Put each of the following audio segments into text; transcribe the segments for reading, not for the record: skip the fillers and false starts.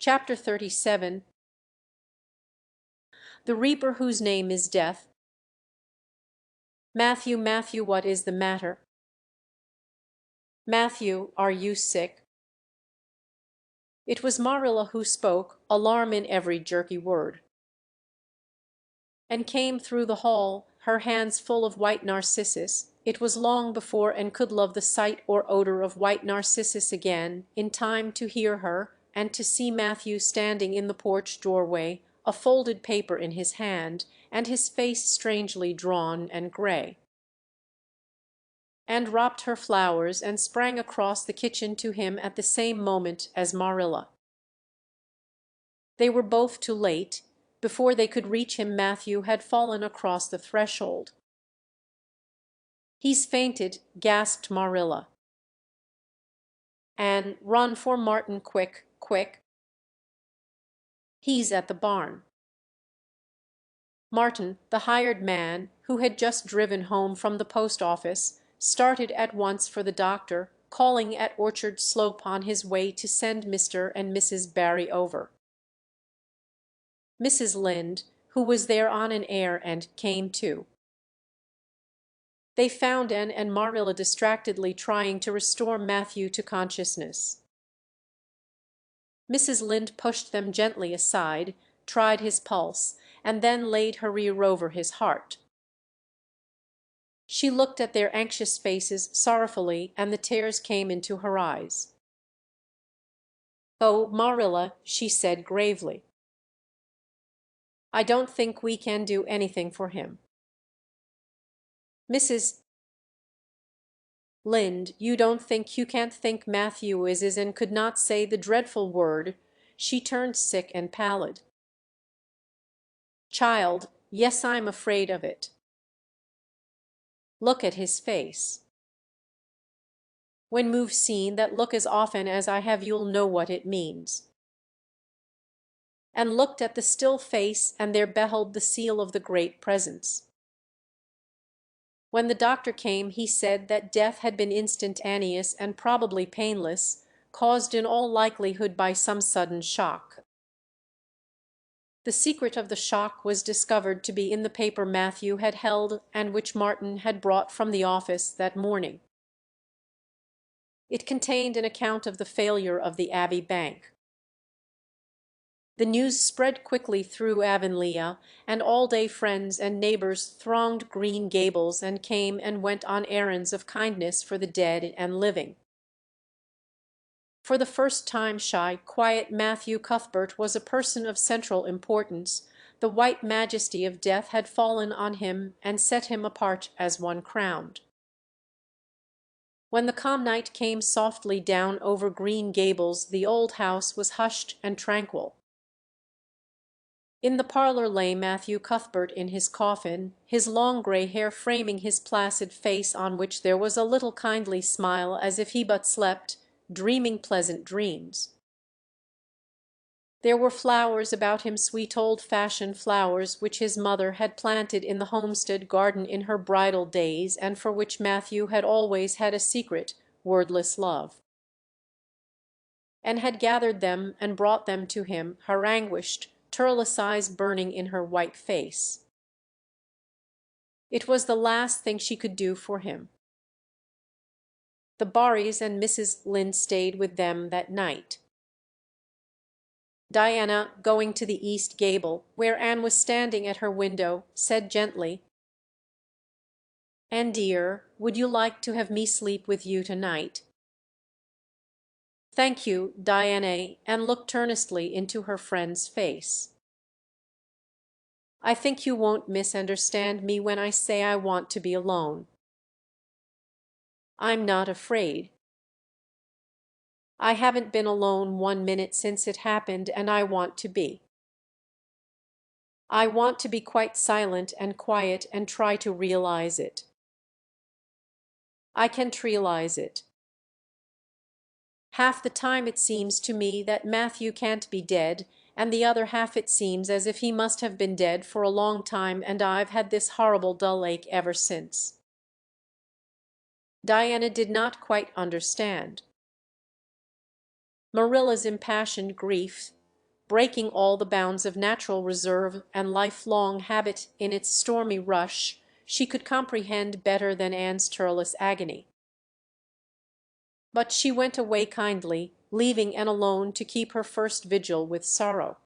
Chapter 37. The Reaper whose name is Death. Matthew, Matthew, what is the matter? Matthew, are you sick? It was Marilla who spoke, alarm in every jerky word, and came through the hall, her hands full of white narcissus. It was long before Anne could love the sight or odor of white narcissus again, in time to hear her, and to see Matthew standing in the porch doorway, a folded paper in his hand, and his face strangely drawn and gray. Anne dropped her flowers and sprang across the kitchen to him at the same moment as Marilla. They were both too late. Before they could reach him, Matthew had fallen across the threshold. "He's fainted," gasped Marilla. "Anne, run for Martin, quick, quick. He's at the barn." Martin, the hired man, who had just driven home from the post office, started at once for the doctor, calling at Orchard Slope on his way to send Mr. and Mrs. Barry over. Mrs. Lynde, who was there on an errand, came too. They found Anne and Marilla distractedly trying to restore Matthew to consciousness. Mrs. Lynde pushed them gently aside, tried his pulse, and then laid her ear over his heart. She looked at their anxious faces sorrowfully, and the tears came into her eyes. "Oh, Marilla," she said gravely, "I don't think we can do anything for him." "Mrs. Lynde, you don't think you can't think Matthew is and could not say the dreadful word." She turned sick and pallid. "Child, yes, I'm afraid of it. Look at his face. When you've seen that look as often as I have, you'll know what it means." And looked at the still face, and there beheld the seal of the great presence. When the doctor came, he said that death had been instantaneous and probably painless, caused in all likelihood by some sudden shock. The secret of the shock was discovered to be in the paper Matthew had held and which Martin had brought from the office that morning. It contained an account of the failure of the Abbey Bank. The news spread quickly through Avonlea, and all-day friends and neighbors thronged Green Gables and came and went on errands of kindness for the dead and living. For the first time shy, quiet Matthew Cuthbert was a person of central importance. The white majesty of death had fallen on him and set him apart as one crowned. When the calm night came softly down over Green Gables, the old house was hushed and tranquil. In the parlor lay Matthew Cuthbert in his coffin, his long gray hair framing his placid face, on which there was a little kindly smile, as if he but slept, dreaming pleasant dreams. There were flowers about him, sweet old-fashioned flowers which his mother had planted in the homestead garden in her bridal days, and for which Matthew had always had a secret, wordless love, and had gathered them and brought them to him, her anguished, tearless eyes burning in her white face. It was the last thing she could do for him. The Barrys and Mrs. Lynde stayed with them that night. Diana, going to the east gable, where Anne was standing at her window, said gently, "Anne dear, would you like to have me sleep with you tonight?" "Thank you, Diana," and looked earnestly into her friend's face. "I think you won't misunderstand me when I say I want to be alone. I'm not afraid. I haven't been alone 1 minute since it happened, and I want to be. I want to be quite silent and quiet and try to realize it. I can't realize it. Half the time it seems to me that Matthew can't be dead, and the other half it seems as if he must have been dead for a long time, and I've had this horrible dull ache ever since." Diana did not quite understand. Marilla's impassioned grief breaking all the bounds of natural reserve and lifelong habit in its stormy rush, she could comprehend better than Anne's tireless agony. But she went away kindly, leaving Anne alone to keep her first vigil with sorrow,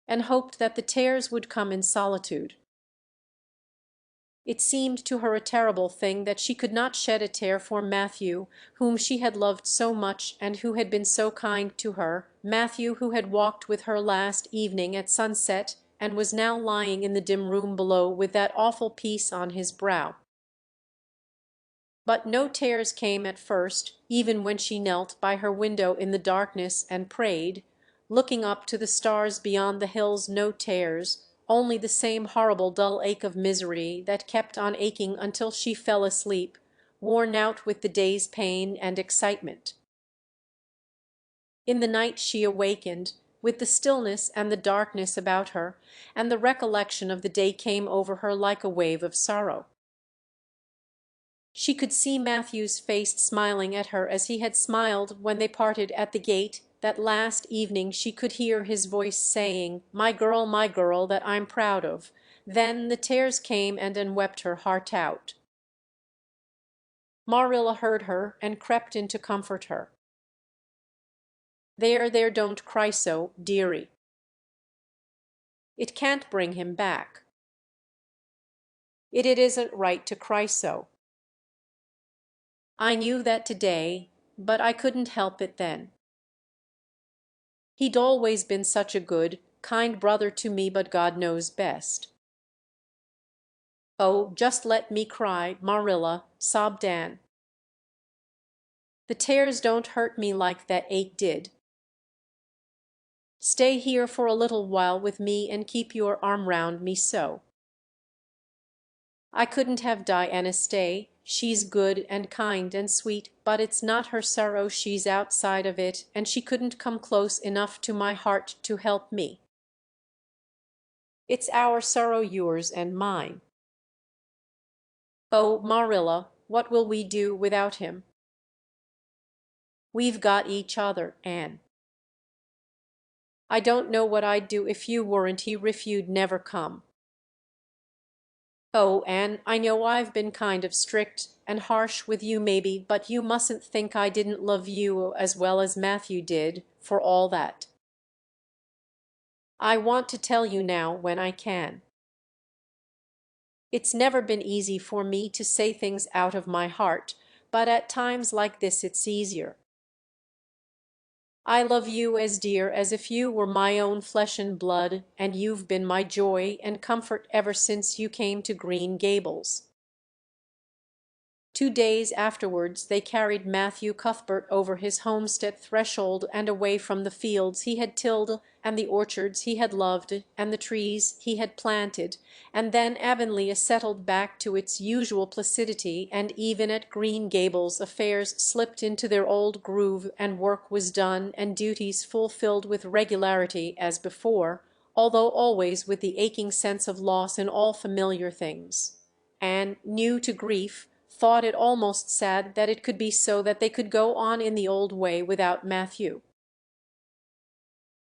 and hoped that the tears would come in solitude. It seemed to her a terrible thing that she could not shed a tear for Matthew, whom she had loved so much and who had been so kind to her, Matthew who had walked with her last evening at sunset and was now lying in the dim room below with that awful peace on his brow. But no tears came at first, even when she knelt by her window in the darkness and prayed, looking up to the stars beyond the hills. No tears, only the same horrible dull ache of misery that kept on aching until she fell asleep, worn out with the day's pain and excitement. In the night she awakened, with the stillness and the darkness about her, and the recollection of the day came over her like a wave of sorrow. She could see Matthew's face smiling at her as he had smiled when they parted at the gate that last evening. She could hear his voice saying, my girl that I'm proud of." Then the tears came and wept her heart out. Marilla heard her and crept in to comfort her. There, don't cry so, dearie. It can't bring him back. It isn't right to cry so. I knew that today, but I couldn't help it then. He'd always been such a good, kind brother to me, but God knows best. Oh, just let me cry, Marilla, sobbed Anne. The tears don't hurt me like that ache did. Stay here for a little while with me and keep your arm round me so. I couldn't have Diana stay. She's good and kind and sweet, but it's not her sorrow, she's outside of it, and she couldn't come close enough to my heart to help me. It's our sorrow, yours and mine. Oh, Marilla, what will we do without him? We've got each other, Anne. I don't know what I'd do if you weren't here, if you'd never come. Oh, Anne, I know I've been kind of strict and harsh with you maybe, but you mustn't think I didn't love you as well as Matthew did, for all that. I want to tell you now when I can. It's never been easy for me to say things out of my heart, but at times like this it's easier. I love you as dear as if you were my own flesh and blood, and you've been my joy and comfort ever since you came to Green Gables. 2 days afterwards they carried Matthew Cuthbert over his homestead threshold and away from the fields he had tilled and the orchards he had loved and the trees he had planted, and then Avonlea settled back to its usual placidity, and even at Green Gables affairs slipped into their old groove, and work was done and duties fulfilled with regularity as before, although always with the aching sense of loss in all familiar things. Anne, new to grief, thought it almost sad that it could be so, that they could go on in the old way without Matthew.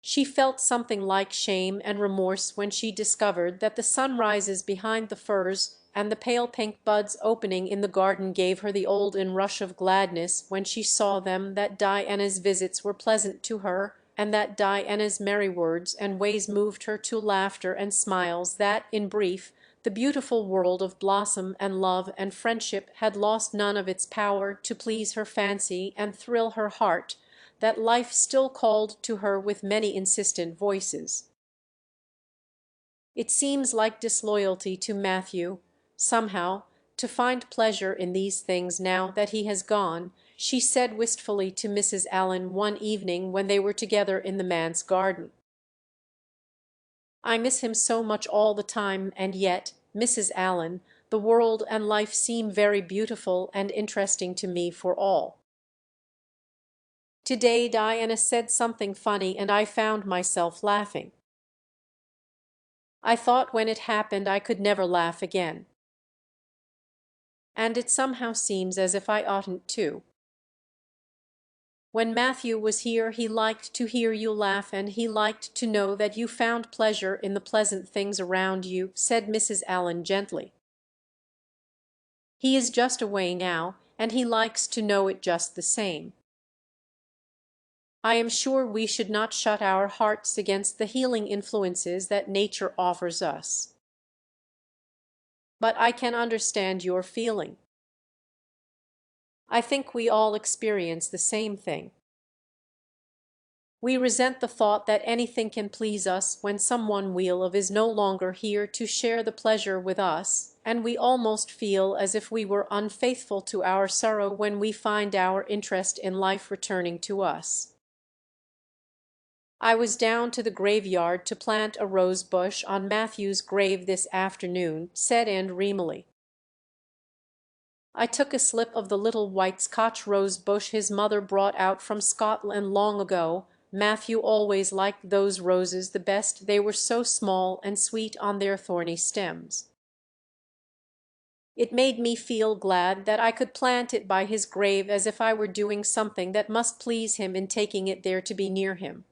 She felt something like shame and remorse when she discovered that the sunrises behind the firs and the pale pink buds opening in the garden gave her the old inrush of gladness when she saw them, that Diana's visits were pleasant to her, and that Diana's merry words and ways moved her to laughter and smiles, that, in brief, the beautiful world of blossom and love and friendship had lost none of its power to please her fancy and thrill her heart, that life still called to her with many insistent voices. It seems like disloyalty to Matthew, somehow, to find pleasure in these things now that he has gone, she said wistfully to Mrs. Allen one evening when they were together in the manse garden. I miss him so much all the time, and yet, Mrs. Allen, the world and life seem very beautiful and interesting to me for all. Today Diana said something funny and I found myself laughing. I thought when it happened I could never laugh again. And it somehow seems as if I oughtn't to. When Matthew was here he liked to hear you laugh, and he liked to know that you found pleasure in the pleasant things around you," said Mrs. Allen gently. "He is just away now, and he likes to know it just the same. I am sure we should not shut our hearts against the healing influences that nature offers us. But I can understand your feeling. I think we all experience the same thing. We resent the thought that anything can please us when someone we love is no longer here to share the pleasure with us, and we almost feel as if we were unfaithful to our sorrow when we find our interest in life returning to us. I was down to the graveyard to plant a rose bush on Matthew's grave this afternoon," said Anne dreamily. "I took a slip of the little white Scotch rose bush his mother brought out from Scotland long ago. Matthew always liked those roses the best, they were so small and sweet on their thorny stems. It made me feel glad that I could plant it by his grave, as if I were doing something that must please him in taking it there to be near him.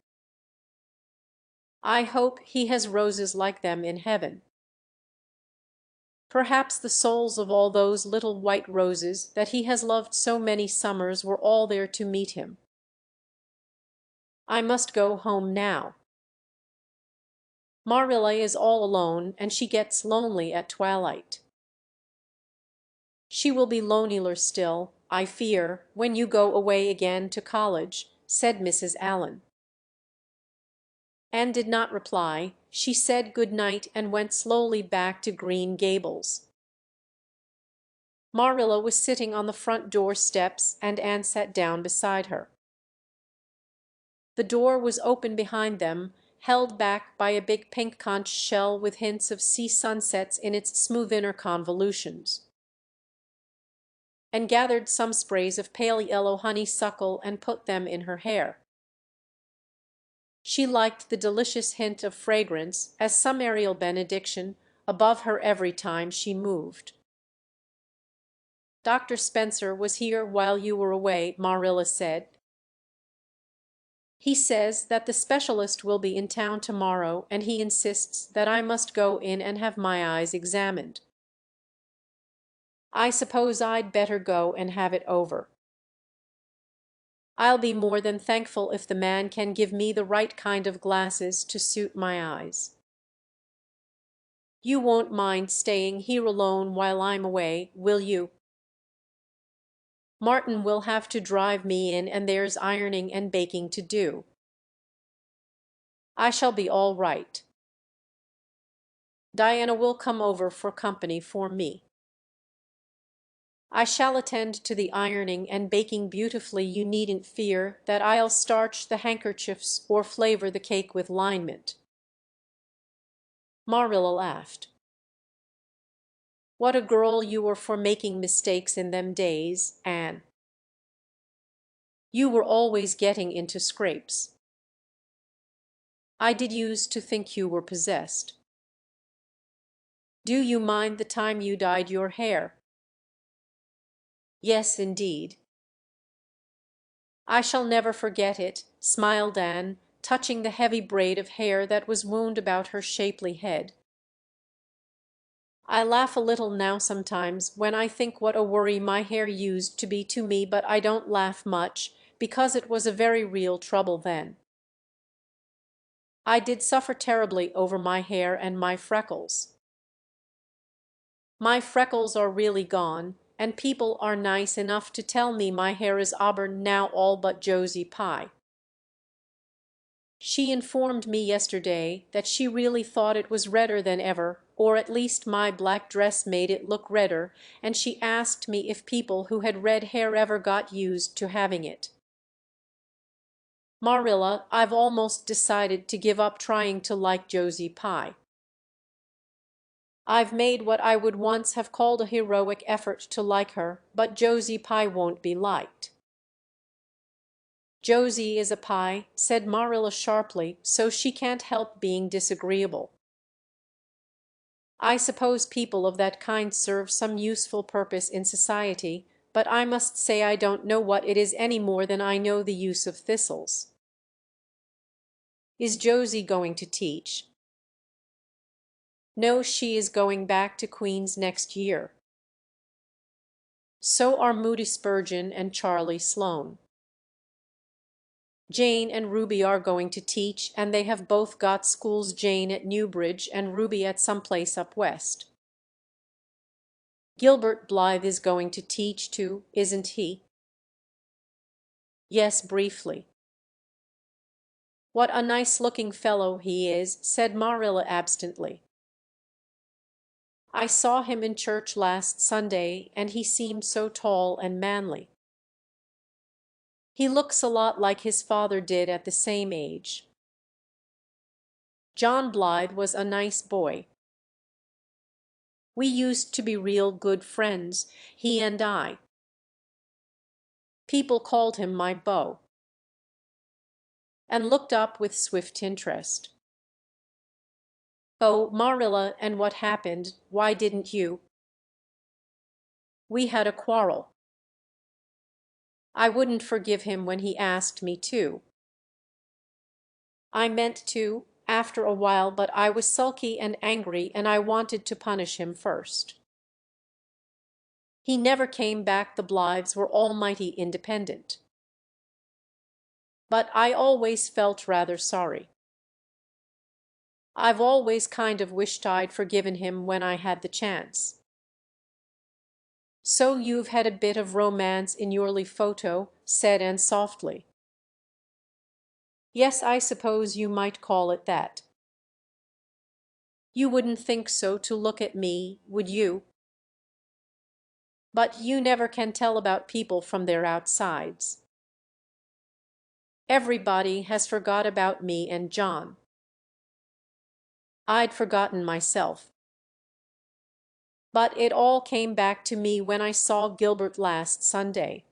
I hope he has roses like them in heaven. Perhaps the souls of all those little white roses that he has loved so many summers were all there to meet him. I must go home now. Marilla is all alone, and she gets lonely at twilight. She will be lonelier still, I fear, when you go away again to college," said Mrs. Allen. Anne did not reply. She said good night and went slowly back to Green Gables. Marilla was sitting on the front door steps, and Anne sat down beside her. The door was open behind them, held back by a big pink conch shell with hints of sea sunsets in its smooth inner convolutions. Anne gathered some sprays of pale yellow honeysuckle and put them in her hair. She liked the delicious hint of fragrance, as some aerial benediction, above her every time she moved. "Dr. Spencer was here while you were away," Marilla said. "He says that the specialist will be in town tomorrow, and he insists that I must go in and have my eyes examined. I suppose I'd better go and have it over. I'll be more than thankful if the man can give me the right kind of glasses to suit my eyes. You won't mind staying here alone while I'm away, will you? Martin will have to drive me in, and there's ironing and baking to do. I shall be all right. Diana will come over for company for me. I shall attend to the ironing and baking beautifully. You needn't fear that I'll starch the handkerchiefs or flavor the cake with liniment." Marilla laughed. "What a girl you were for making mistakes in them days, Anne. You were always getting into scrapes. I did use to think you were possessed. Do you mind the time you dyed your hair?" "Yes, indeed." "I shall never forget it," smiled Anne, touching the heavy braid of hair that was wound about her shapely head. "I laugh a little now sometimes when I think what a worry my hair used to be to me, but I don't laugh much, because it was a very real trouble then. I did suffer terribly over my hair and my freckles. My freckles are really gone, and people are nice enough to tell me my hair is auburn now, all but Josie Pye. She informed me yesterday that she really thought it was redder than ever, or at least my black dress made it look redder, and she asked me if people who had red hair ever got used to having it. Marilla, I've almost decided to give up trying to like Josie Pye. I've made what I would once have called a heroic effort to like her, but Josie Pye won't be liked." "Josie is a Pye," said Marilla sharply, "so she can't help being disagreeable. I suppose people of that kind serve some useful purpose in society, but I must say I don't know what it is any more than I know the use of thistles. Is Josie going to teach? No, she is going back to Queen's next year. So are Moody Spurgeon and Charlie Sloane. Jane and Ruby are going to teach, and they have both got schools, Jane at Newbridge and Ruby at some place up west. Gilbert Blythe is going to teach too, isn't he? Yes, briefly. What a nice-looking fellow he is, said Marilla absently. I saw him in church last Sunday, and he seemed so tall and manly. He looks a lot like his father did at the same age. John Blythe was a nice boy. We used to be real good friends, he and I. People called him my beau. And looked up with swift interest. Oh, Marilla, and what happened? Why didn't you? We had a quarrel. I wouldn't forgive him when he asked me to. I meant to, after a while, but I was sulky and angry, and I wanted to punish him first. He never came back. The Blythes were almighty independent. But I always felt rather sorry. I've always kind of wished I'd forgiven him when I had the chance. So you've had a bit of romance in your Lee photo, said Anne softly. Yes, I suppose you might call it that. You wouldn't think so to look at me, would you? But you never can tell about people from their outsides. Everybody has forgot about me and John. I'd forgotten myself. But it all came back to me when I saw Gilbert last Sunday.